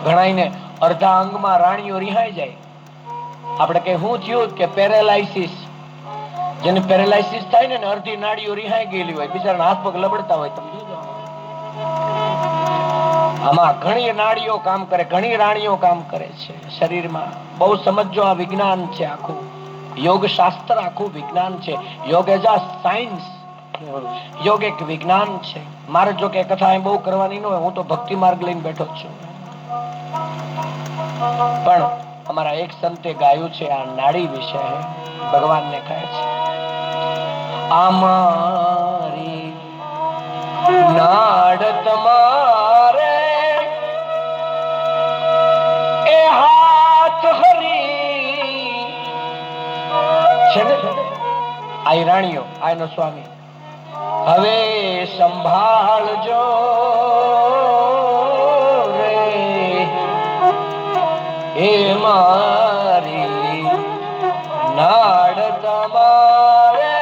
ઘણાઈને અડધા અંગમાં રાણીઓ રિહાઈ જાય. આપણે કઈ શું થયું કે પેરેલાઇસિસ, જેને પેરેલાઇસિસ થાય ને અડધી નાડીઓ રિહાઈ ગયેલી હોય, બિચારાના હાથ પગ લબડતા હોય. આમાં ઘણી નાડીઓ કામ કરે, ઘણી રાણીઓ કામ કરે છે શરીરમાં. બહુ સમજો, આ વિજ્ઞાન છે આખું. યોગ શાસ્ત્ર આખું વિજ્ઞાન છે. યોગ એઝ અ સાયન્સ, યોગ એક વિજ્ઞાન છે. મારે જો કે કથા બહુ કરવાની ન હોય, હું તો ભક્તિ માર્ગ લઈને બેઠો છું. પણ અમારા એક સંતે ગાયું છે આ નાડી વિશે, ભગવાનને કહે છે, અમારી નાડ તમારે એ હાથ હરી છે ને. આ રાણીઓ, આનો સ્વામી, હવે સંભાળજો રે એ મારી નાડ તમારે.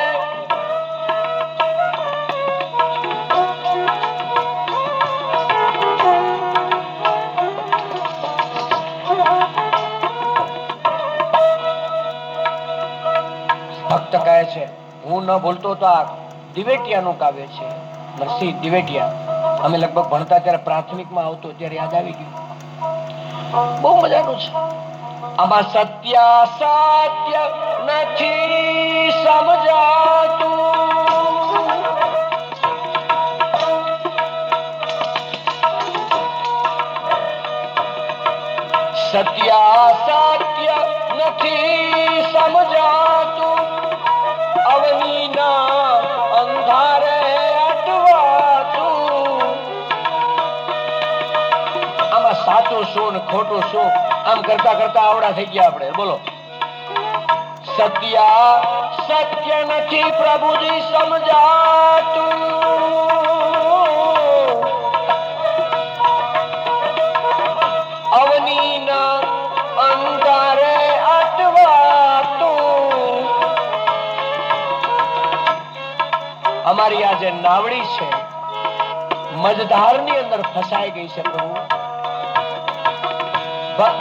ભક્ત કહે છે, હું ન બોલતો તો આ દિવેટિયાનું કાવ્ય છે, નરસિંહ દિવેટિયા. અમે લગભગ ભણતા ત્યારે પ્રાથમિકમાં આવતો ત્યારે યાદ આવી ગયું. બહુ મજાનું છે. આમાં સત્ય સત્ય નથી સમજાતું, સત્ય સત્ય નથી સમજાતું, અવનીના અંધારે અટવાતું. આમાં સાચું શું ને ખોટું શું, આમ કરતા કરતા આવડા થઈ ગયા આપણે. બોલો, સત્ય સત્ય નથી પ્રભુજી સમજાતું, અવનીના અંધારે અટવાતું. અમારી આ જે નાવડી છે, મજધારની અંદર ફસાઈ ગઈ છે પ્રભુ.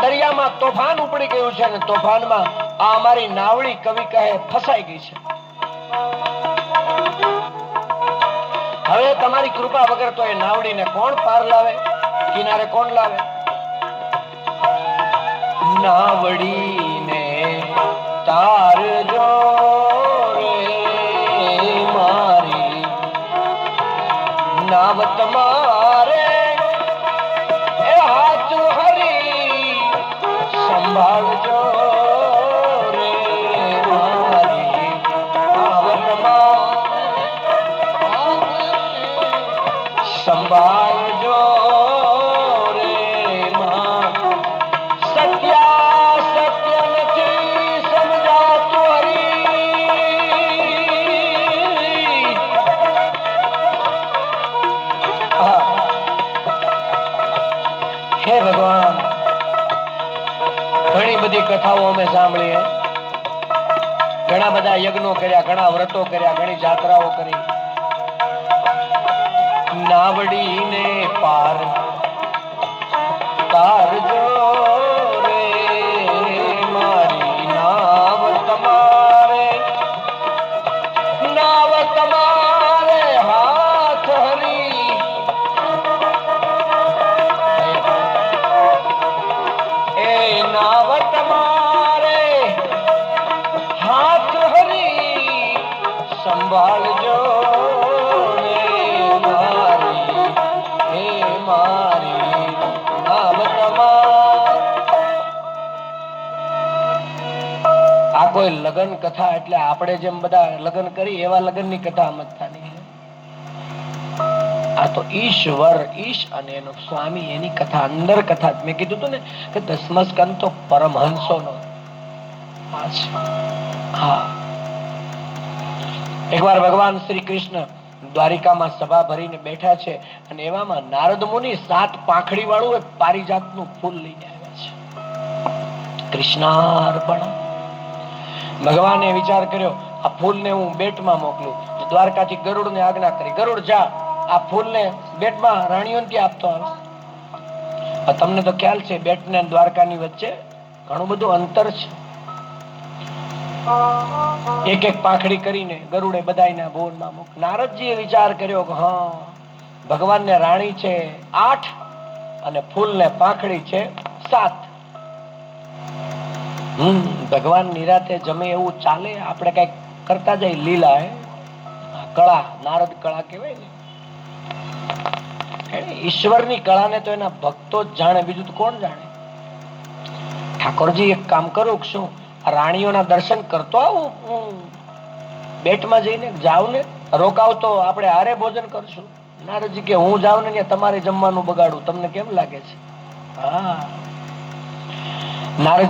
દરિયામાં તોફાન ઉપડી ગયું છે, અને તોફાનમાં આ અમારી નાવડી, કવિ કહે, ફસાઈ ગઈ છે. હવે તમારી કૃપા વગર તો એ નાવડીને કોણ પાર લાવે, કિનારે કોણ લાવે? નાવડીને તારજો રે મારી નાવ તમારે એ હાથ હરી સંભાળજો રે મારી નાવ તમારે સંભાળજો રે માં. સત્ય સત્ય નથી સમજાતું હરી. હે ભગવાન, ઘણી બધી કથાઓ અમે સાંભળી, ઘણા બધા યજ્ઞો કર્યા, ઘણા વ્રતો કર્યા, ઘણી જાત્રાઓ કરી. નાવડીને પાર તારજો રે મારી નાવ તમારે, નાવ તમારે હાથ હરી. એ નાવ તમારે હાથ હરી સંભાળજો રે મારી, હે મારી નાવ તમારે. આ કોઈ લગન કથા, એટલે આપણે જેમ બધા લગન કરી એવા લગનની કથા સમજતાની. આ તો ઈશ્વર, ઈશ અને એનો સ્વામી, એની કથા, અંદર કથા. મેં કીધું હતું ને કે 10મો સ્કંદ તો પરમહંસોનો. હા, એકવાર ભગવાન શ્રી કૃષ્ણ દ્વારિકામાં સભા ભરીને બેઠા છે, અને એવામાં નારદ મુનિ 7 પાંખડી વાળું એક પારિજાતનું ફૂલ લઈને આવ્યા છે. કૃષ્ણાર્પણ. ભગવાને વિચાર કર્યો, આ ફૂલને હું બેટમાં મોકલું. દ્વારકાથી ગરુડને આજ્ઞા કરી, ગરુડ જા આ ફૂલને બેટમાં રાણીઓને ત્યાં આપતો આવે. તમને તો ખ્યાલ છે બેટ ને દ્વારકાની વચ્ચે ઘણું બધું અંતર છે. એક એક પાંખડી કરીને ગરુડે બધાયના ભુવનમાં મૂક. નારદજીએ વિચાર કર્યો કે હા, ભગવાનને રાણી છે 8 અને ફૂલને પાંખડી છે 7. ભગવાન નિરાતે જમે એવું ચાલે? આપણે કઈક કરતા જાય લીલા. કળા, નારદ કળા કહેવાય ને. ઈશ્વરની કળાને તો એના ભક્તો જ જાણે, બીજું તો કોણ જાણે? ઠાકોરજી એક કામ કરું, શું રાણીઓના દર્શન કરતો આવું, હું બેટમાં જઈને જાવ ને, રોકાવ તો આપણે હારે ભોજન કરશું. નારદજી કે હું જાઉં ને તમારે જમવાનું બગાડું, તમને કેમ લાગે છે? હા, નારદ